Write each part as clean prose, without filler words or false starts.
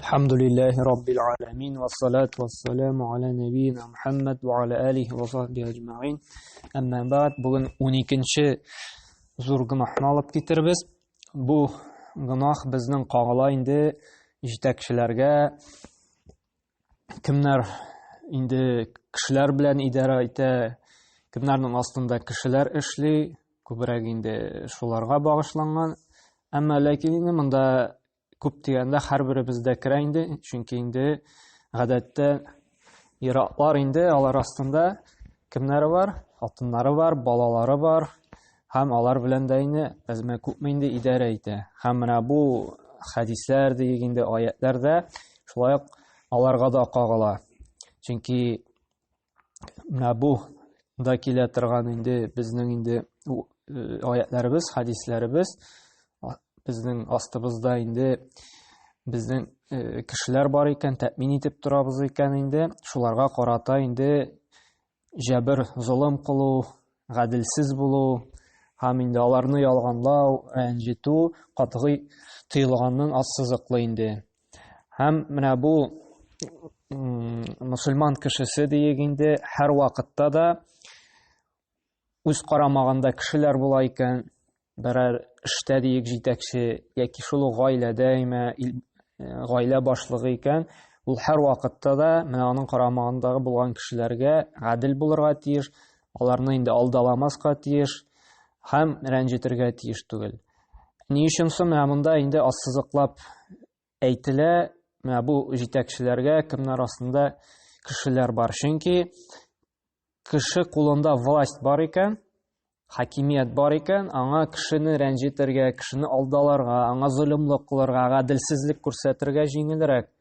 الحمد لله رب العالمين والصلاة والسلام على نبينا محمد وعلى آله وصحبه أجمعين. أما بعد بugün 12-нче зур гынахны алып китербез. Бу гынах безнең кагыла инде җитәкчеләргә, кемнәр инде кешеләр белән идара итә, кемнәрнең астында кешеләр эшли, күбрәк инде шуларга багышланган. Әмма ләкин инде монда күп дигәндә һәрберебездә керә инде, чөнки инде гадәттә иратлар инде алар астында кемнәре бар? Хатыннары бар, балалары бар, һәм алар белән дә инде әзмә күпме инде идара итә. Һәм менә бу хәдисләр дигәндә аятларда шулай ук аларга да кагыла. Чөнки менә бу да килә торган инде безнең инде аятларыбыз, хәдисләребез, безнең астыбызда инде безнең кешеләр бар икән, тәэмин итеп торабыз икән инде, шуларга карата инде җәбер, зулым кылу, гаделсез булу, һәм инде аларны ялганлау, рәнҗетү катгый тыелганның ассызыклы инде. Һәм менә бу мөселман кешесе диек инде һәр вакытта да үз карамагында кешеләр була икән, берәр эштә диек җитәкче яки шул гаиләдә гаилә башлыгы икән, ул һәр вакытта да менә аның карамагындагы булган кешеләргә гадел булырга тиеш, аларны инде алдаламаска тиеш һәм рәнҗетергә тиеш түгел. Ни өчен соң менә монда инде ассызыклап әйтелә, менә бу җитәкчеләргә кемнәр астында кешеләр бар. Чөнки кеше кулында власть бар икән, хакимият бар икән, аңа кешене рәнҗетергә, кешене алдаларга, аңа золымлык кылырга, гаделсезлек күрсәтергә җиңелрәк.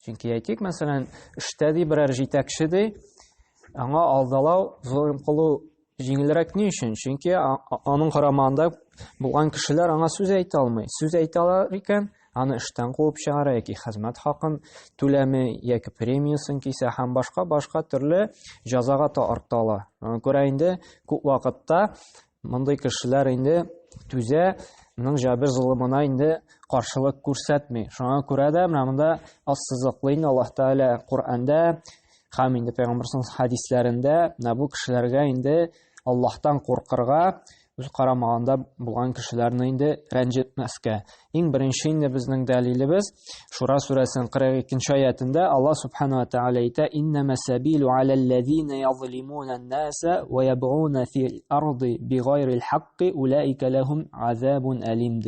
Чөнки әйтик, мәсәлән, эштә ди берәр җитәкче ди, аңа алдалау, золым кылу җиңелрәк ни өчен? Чөнки аның карамагында булган кешеләр аңа сүз әйтә алмый. Сүз әйтәләр икән, аны эштән куып чыгара яки хезмәт хакын түләме яки премиясын кисә һәм башка төрле җәзага тарталар. Күрә инде күп вакытта мондый кешеләр инде түзә, моның җәбер зулымына инде каршылык күрсәтми. Шуңа күрә дә менә монда ассызыклы инде Аллаһ Тәгалә Куръанда һәм инде Пәйгамбәрнең хәдисләрендә менә бу кешеләргә инде Аллаһтан куркырга, үз карамагында булган кешеләрне инде рәнҗетмәскә. Иң беренче инде безнең дәлилебез Шура сүрәсенең 42-нче аятында Аллаһ Субханаһу ва Тәгалә әйтә: "Иннама сабилу алаллазина yazlimuna an-nаса ва ябгуна фил арди бигайрил хакки улаика лахум азабун алим".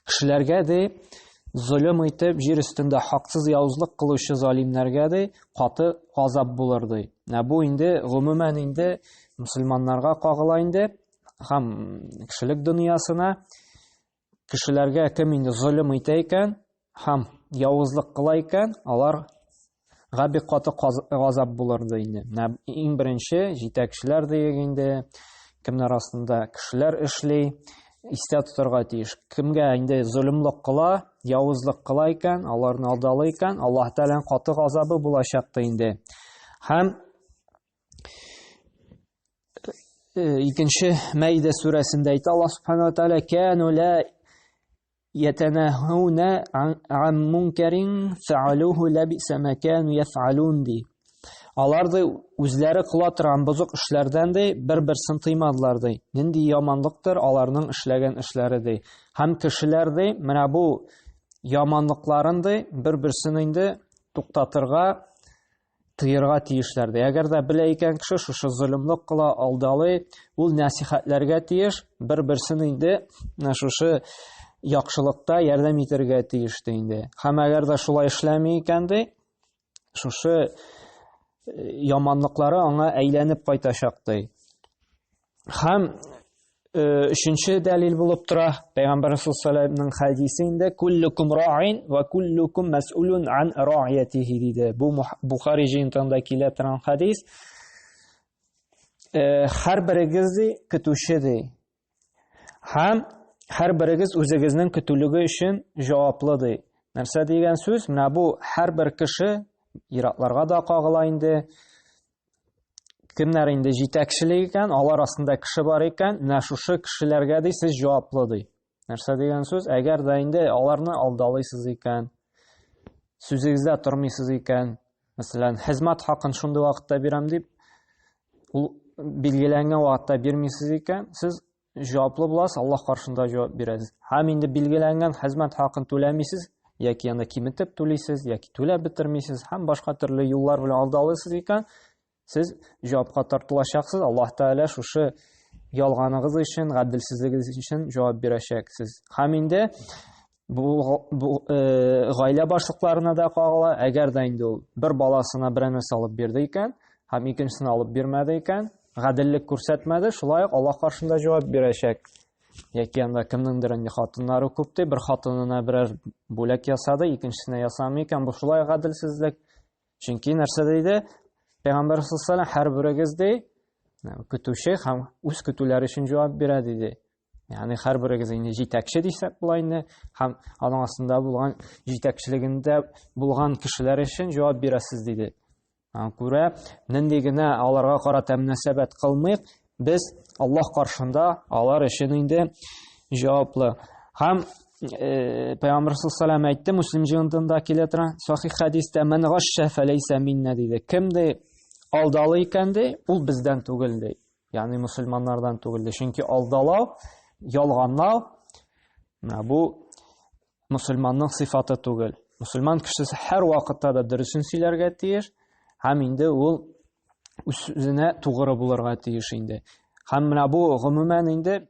Кешеләргә дә зулым итеп җир өстендә хаксыз явызлык кылучы залимнәргә дә каты газап булыр ди. Бу инде гомумән инде мөселманнарга кагыла инде, һәм кешелек дөньясына кешеләргә кем инде зулым итә икән һәм явызлык кыла икән, аларга бик каты газап булыр ди инде. Иң беренче җитәкчеләр диек инде, кемнәр астында кешеләр эшли, истә тотырга тиеш. Кемгә инде зулымлык кыла, явызлык кыла икән, аларны алдалый икән, Аллаһ Тәгаләнең каты газабы булачак инде. Һәм икенче Мәйдә сүрәсендә әйтә Аллаһ Субханаһу ва Тәгалә: "Кану ла ятанахуна ан мункарин фаалуху лабиса ма кану яфалун" ди. Алар да үзләре кыла торган бозык эшләрдән дә бер-берсен тыймадылар ди. Нинди яманлыктыр аларның эшләгән эшләре ди. Һәм кешеләр дә менә бу яманлыкларын да бер-берсен инде туктатырга, тыерга тиешләр ди. Әгәр дә белә икән кеше шушы зулымлык кыла, алдалый, ул насихатләргә тиеш, бер-берсен инде шушы яхшылыкта ярдәм итәргә тиеш инде. Һәм әгәр дә шулай эшләми икән ди, шушы яманлыклары аңа әйләнеп кайтачак ди. Һәм өченче дәлил булып тора Пәйгамбәр саллаллаһу хәдисендә: "Куллукум ра'ин ва куллукум мас'улун ан ра'иятиһи" диде. Бу Бухари җыентыгында килә торган хәдис. Һәрберегез көтүче ди. Һәм һәрберегез үзегезнең көтүлеге өчен җаваплы ди. Нәрсә дигән сүз? Менә бу һәрбер кеше иратларга да кагыла инде. Кемнәр инде җитәкчелек икән, алар астында кеше бар икән, менә шушы кешеләргә дә сез җаваплы ди. Нәрсә дигән сүз? Әгәр дә инде аларны алдалыйсыз икән, сүзегездә тормыйсыз икән, мәсәлән, хезмәт хакын шундый вакытта бирәм дип, ул билгеләнгән вакытта бирмисез икән, сез җаваплы буласыз, Аллаһ каршында җавап бирәсез. Һәм инде билгеләнгән хезмәт хакын түләмисез, яки анда киметеп түлисез, яки түләп бетермисез, һәм башка төрле юллар белән алдалыйсыз икән, сез җавапка тартылачаксыз. Аллаһ Тәгалә шушы ялганыгыз өчен, гаделсезлегегез өчен җавап бирәчәк. Сез һәм инде бу гаилә башлыкларына да кагыла. Әгәр дә инде ул бер баласына бер нәрсә алып бирде икән, һәм икенчесенә алып бирмәде икән, гаделлек күрсәтмәде, шулай ук Аллаһ каршында җавап бирәчәк. Яки анда кемнеңдер инде хатыннары күп ди, бер хатынына берәр бүләк ясады, икенчесенә ясамый икән, бу шулай гаделсезлек. Чөнки нәрсә диде? Пәйгамбәр саллаллаһу алейһи ва саллям һәрберегез ди, көтүче һәм үз көтүләре өчен җавап бирә диде. Ягъни һәрберегез инде җитәкче дисәк була инде, һәм аның астында булган җитәкчелегендә булган кешеләр өчен җавап бирәсез диде. Күрә, нинди генә аларга карата мөнәсәбәт кылмыйк, без Аллаһ каршында алар өчен инде җаваплы. Һәм Пәйгамбәр саллаллаһу алейһи ва саллям әйтте, Муслим җыентында килә торган сахих хадистә, "Мен гашша фалейса минна" диде. Кемде алдалы икән ди, ул бездән түгел ди. Ягъни мусламаннардан түгел ди. Чөнки алдалау, ялганлау бу мусламанның сыйфаты түгел. Мусламан кешесе һәр вакытта да дөресен сөйләргә тиеш, һәм инде ул үзенә тугры булырга тиеш инде. Һәм менә бу гомумән инде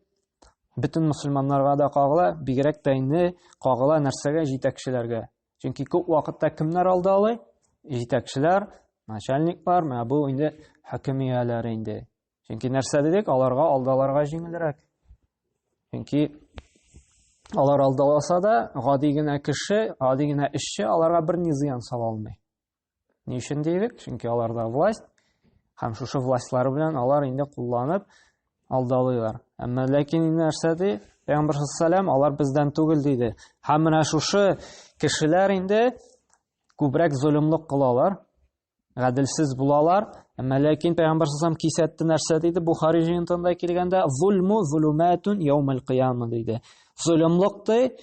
бөтен мусламаннарга да кагыла, бигрәк тә инде кагыла нәрсәгә? Җитәкчеләргә. Чөнки күп вакытта кемнәр алдалый? Җитәкчеләр, начальниклар, менә бу инде хакимияләр инде. Чөнки нәрсә дидек? Аларга алдаларга җиңелрәк. Чөнки алар алдаласа да, гади генә кеше, гади генә эшче аларга бер ни зыян сала алмый. Ни өчен дидек? Чөнки аларда власть, һәм шушы властлары белән алар инде кулланып алдалыйлар. Әмма ләкин инде нәрсә ди? Пәйгамбәр саллаллаһу алейһи ва саллям алар бездән түгел диде. Һәм менә шушы кешеләр инде күбрәк зулымлык кылалар, гаделсез булалар. Әмма ләкин Пәйгамбәр саллаллаһу алейһи ва саллям кисәтте нәрсә диде? Бухари җыентында килгәндә, "Зулму зулуматун яумал кыяма" диде. Зулымлык ди,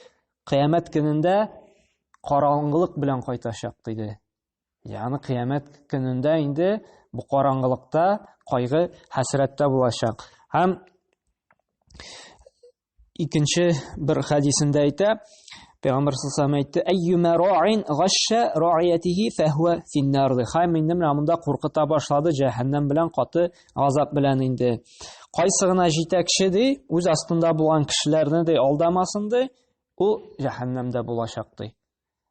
кыямәт көнендә караңгылык белән кайтачак диде. Ягъни кыямәт көнендә инде бу караңгылыкта кайгы, хәсрәттә булачак. Һәм икенче бер хадисендә әйтә, Пәйгамбәр саллаллаһу алейһи ва саллям әйтте, "Әйюма ра'ин гашша ра'иятиһи фахуа фин-нар". Һәм инде менә монда куркыта башлады, җәһәннәм белән, каты газап белән инде. Кайсы гына җитәкче ди, үз астында булган кешеләрне ди алдамасын ди, ул җәһәннәмдә булачак ди.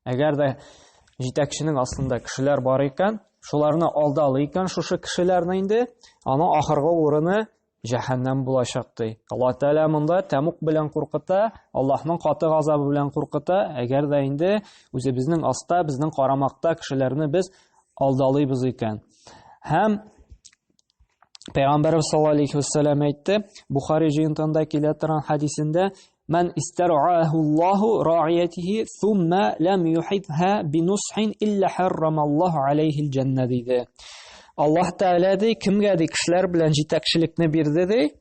Әгәр дә җитәкченең астында кешеләр бар икән, шуларны алдалый икән, шушы кешеләрне инде, аның ахыргы урыны җәһәннәм булачак ди. Аллаһ Тәгалә монда тәмук белән куркыта, Аллаһның каты газабы белән куркыта. Әгәр дә инде үзебезнең аста, безнең карамакта кешеләрне без алдалыйбыз икән. Һәм Пәйгамбәр саллаллаһу алейһи ва саллям әйтте, Бухари җыентында килә торган хадисендә, "Ман истар'аһу Аллаһу ра'иятиһи thumma lam yuhibha binushin illa harrama Аллаһу алейһи al-janna" диде. Аллаһ Тәгалә ди, кемгә ди кешеләр белән җитәкчелекне бирде ди,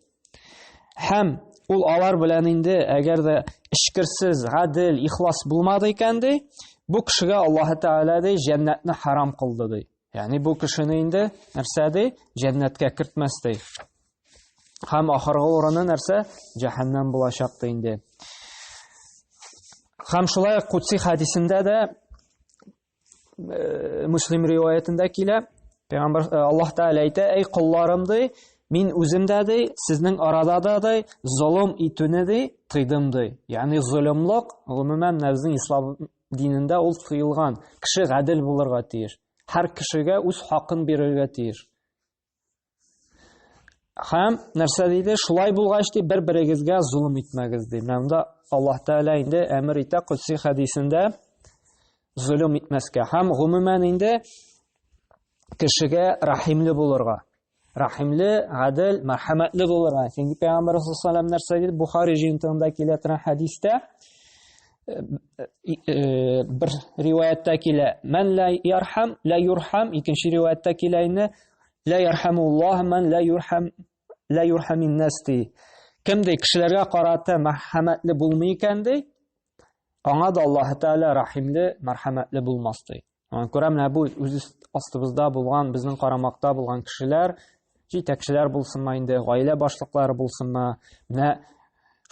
һәм ул алар белән инде әгәр дә эчкерсез, гадел, ихлас булмады икән ди, бу кешегә Аллаһ Тәгалә ди җәннәтне харам кылды ди. Ягъни бу кешене инде нәрсә ди? Җәннәткә кертмәс ди. Һәм ахыргы урыны нәрсә? Җәһәннәм булачак ди инде. Һәм шулай Кудси хадисендә дә Муслим риваятендә килә, Пәйгамбәр Аллаһ Тәгалә әйтә, "Эй кулларым ди, мин үземдә ди, сезнең арада да ди, зулым итүне ди, тыйдым ди." Ягъни зулымлык, гомумән безнең ислам динендә ул тыелган. Кеше гадел булырга тиеш. Һәр кешегә үз хакын бирергә тиеш. Һәм нәрсә диде? Шулай булгач ди, бер-берегезгә зулым итмәгез ди. Монда Аллаһ Тәгалә инде әмер итә Кудси хадисендә зулым итмәскә. Һәм гомумән инде кешегә рахимле булырга. Рахимле, гадел, мәрхәмәтле булырга. Чөнки Пәйгамбәр саллаллаһу алейһи ва саллям нәрсә диде? Бухари җыентында килә торган хадистә бер риваятта килә, "Ман ла ярхам, ла юрхам", икенче риваятта килә инде, "Ла ярхамуллаһ, ман ла юрхамин нас" ди. Кем ди кешеләргә карата мәрхәмәтле булмый икән ди, аңа да Аллаһ Тәгалә рәхимле, мәрхәмәтле булмас ди. Аңа күрә менә бу үз астыбызда булган, безнең карамакта булган кешеләр, җитәкчеләр булсынмы инде, гаилә башлыклары булсынмы, менә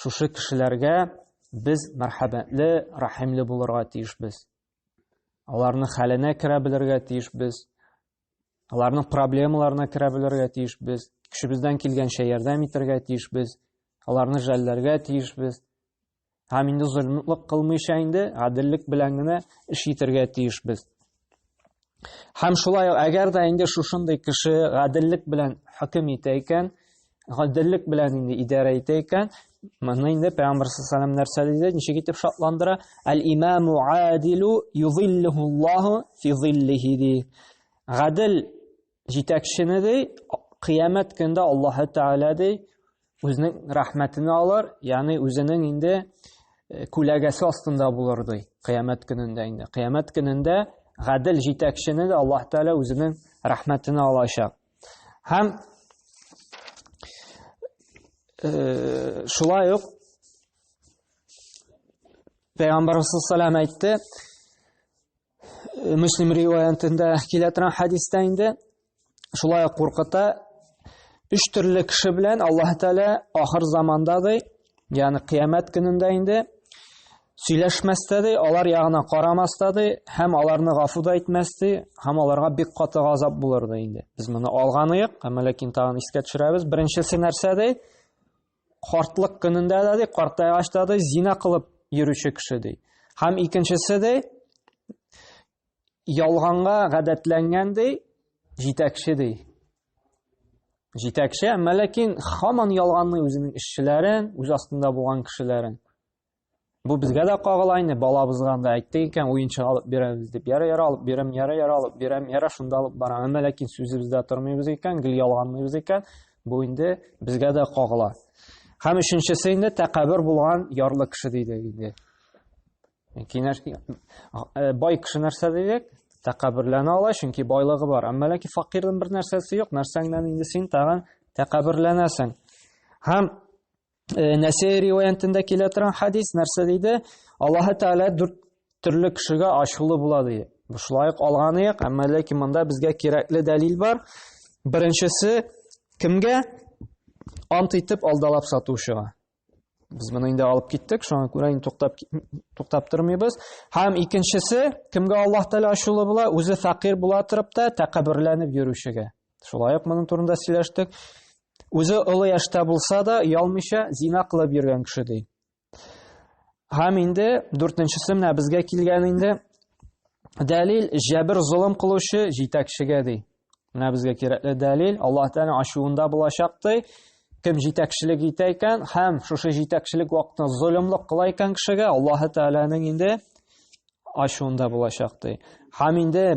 шушы кешеләргә без мәрхәмәтле, рәхимле булырга тиешбез. Аларның хәленә керә белергә тиешбез. Аларның проблемаларына керә белергә тиешбез. Кешебездән килгәнчә ярдәм итәргә тиешбез. Аларны жәлләргә тиешбез. Һәм инде зөлмлек кылмыйча инде гаделлек белән генә эш итәргә тиешбез. Һәм шулай әгәр дә инде шушындый кеше гаделлек белән хөкем итә икән, гаделлек белән инде идарә итә икән, моны инде Пәйгамбәр саллаллаһу алейһи ва сәлләм диде, ничек итеп шатландыра? Әл-имаму адилу юзиллуху Аллаһу фи зиллиһи ди. Гадел җитәкчене ди, кыямәт көндә Аллаһ Тәгалә ди үзенең рәхмәтен алыр, ягъни үзенең инде күләгәсе астында булыр ди. Кыямәт көнендә инде. Кыямәт көнендә гадел җитәкчене дә Аллаһ Тәгалә үзенең рәхмәтен алачак. Һәм шулай ук Пәйгамбәр саллаллаһу алейһи ва сәлләм әйтте, Муслим риваятында килә торган хадистә инде, шулай ук куркыта, 3 төрле кеше белән Аллаһ Тәгалә ахыр заманда ди, ягъни кыямәт көнендә инде сөйләшмәстә ди, алар ягына карамаста ди, һәм аларны гафу да итмәс ди, һәм аларга бик каты газап булыр ди инде. Без моны алганыйк, һәм ләкин тагын искә төшерәбез. Беренчесе нәрсә ди? Картлык көнендә дә ди, картайгач та ди, зина кылып йөрүче кеше ди. Һәм икенчесе ди, ялганга гадәтләнгән ди, җитәкче ди. Җитәкче, әмма ләкин һаман ялганны үзенең эшчеләрен, үз астында булган кешеләрен. Бу безгә дә кагыла инде, балабызга да әйтте икән, уенчы алып бирәбез дип, яры алып бирәм, яры алып бирәм, яры шунда алып барам. Әмма ләкин сүзебездә тормыйбыз икән, гел ялганлыйбыз икән, бу инде безгә дә кагыла. Һәм өченчесе инде тәкәббүр булган ярлы кеше диде инде. Бай кеше нәрсә дидек? Тәкәббүрләнә ала, чөнки байлыгы бар. Әмма ләкин факирның бер нәрсәсе юк, нәрсәңнән инде син тагын тәкәббүрләнәсең. Һәм Нәсәи риваятында килә торган хадис нәрсә диде? Аллаһ Тәгалә 4 төрле кешегә ачулы була диде. Бу шулай ук алганыйк, әмма ләкин монда безгә кирәкле дәлил бар. Беренчесе кемгә? Ант итеп алдалап сатучыга. Biz bunu indi alıp gittik. Şu an kurayın toktap durmayız. Hem ikincisi kimge Allah Teala aşılı bula, özü fakir bula tırıp da tekabürlenip yürüyüşüge. Şolay bunun turunda sileştik. Özü ılı yaşta bulsa da yalmışa zina kılıp yürüyen kişi değil. Hem indi dörtüncüsü mine bizge kilgen indi delil jabir zulüm kılışı jitekşige değil. Mine bizge kirekli delil Allah Teala aşığında bulaşaktı. Kim jitekçilik iteyken hem şu jitekçilik vaktinde zulümlük kılayken kişiye Allah Teala'nın indi aşığında bulaşaktı. Hem indi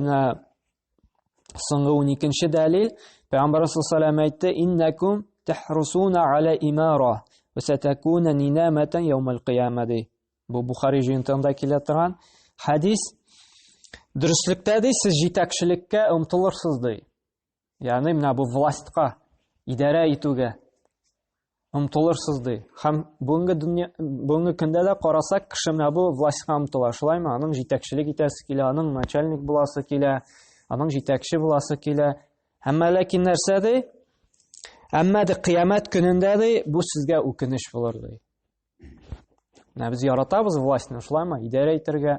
soňgy 12-nji delil Peygamber sallallahu aleyhi ve sellem aytdy innakum tahrusuna ala imara ve satakuna ninamatan yawmal qiyamati. Bu Bukhari jintanda kile turgan hadis. Dürüstlükte de siz jitekçilikке umtulursuz dy. Yani mena bu vlastqa idara etүүгө umtulursuz dy. Hem bugungi kunda da qarasak kişi mena bu vlastqa umtula. Şulaymy? Anyň jitekçilik etesi kile, anyň начальник bulası kile, anyň jitekçi bulası kile. Әмма ләкин нәрсәде? Әмма дә кыямәт көнендә дә бу сезгә үкенеч булыр ди. Без яратабыз властьны, шулаймы? Идарә итәргә,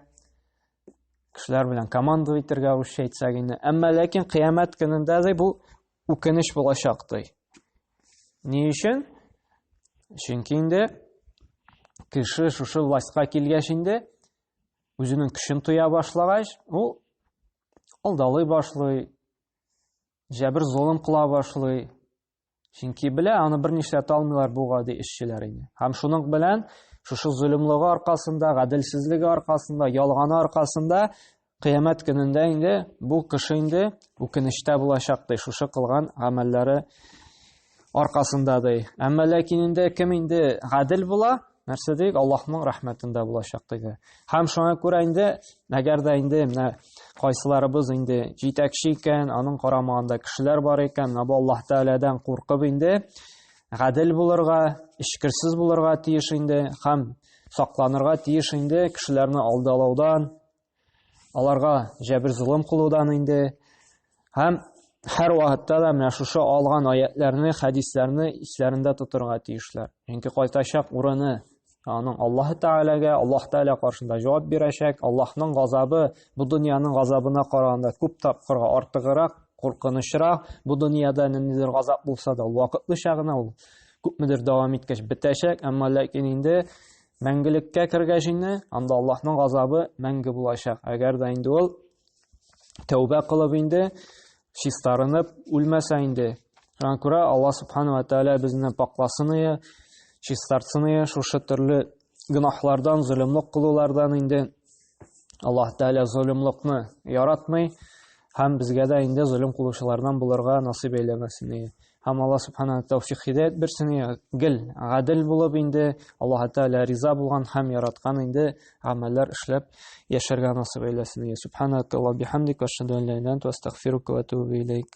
кешеләр белән команда итәргә русча әйтсәк инде. Әмма ләкин кыямәт көнендә дә бу үкенеч булачак ди. Ни өчен? Чөнки инде кеше шушы властька килгәч инде үзенең көчен туя башлагач, ул алдалый башлый. Jabir zulüm kıla başlay. Çünki bile anı bir nişlet almıyorlar bu gadi işçilerini. Hem şunun bilen şu zulümlüğü arkasında, gadilsizliği arkasında, yalganı arkasında kıyamet gününde indi bu kişi indi ukinişte bulaşaktı. Şu kılgan amelleri arkasındadır. Ama lakin indi kim indi gadil bula? Нәрсә дик? Аллаһның рәхмәтендә булачак диде. Һәм шуңа күрә инде, әгәр дә инде менә кайсыларыбыз инде җитәкче икән, аның карамагында кешеләр бар икән, бу Аллаһ Тәаләдән куркып инде гадел булырга, ишкерсез булырга тиеш инде, һәм сакланырга тиеш инде кешеләрне алдалаудан, аларга җәбер зулым кылудан инде. Һәм һәр вакытта да менә шушы алган аятларны, хәдисләрне исләрендә тотырга тиешләр. Чөнки кайтачак урыны аның Аллаһ Тәгаләгә, Аллаһ Тәгалә каршында җавап бирәчәк. Аллаһның газабы бу дөньяның газабына караганда күп тапкырга артыграк, куркынычрак. Бу дөньяда ниндидер газап булса да, вакытлыча гына ул күпмедер дәвам иткәч бетәчәк, әмма ләкин инде мәңгелеккә кергәч инде, анда Аллаһның газабы мәңге булачак. Әгәр дә инде ул тәүбә кылып инде, чистарынып үлмәсә инде. Шуңа күрә Аллаһ Субхану ва Тәгалә безне пакласын, чистартсын шушы төрле гөнаһлардан, зөлемлек кылулардан инде. Аллаһ Тәгалә зөлемлекне яратмый һәм безгә дә инде зөлем кылучылардан булырга насыйп әйләмәсен. Һәм Аллаһ Субхану тәүфик хидayat берсен, гел, гадел булып инде Аллаһ Тәгалә риза булган һәм яраткан инде гамәлләр эшләп яшәргә насыйп әйләсен. Субханакаллаһу бихамдика, ашһаду ан ла илаха илля анта, астагфирука ва атубу илейк.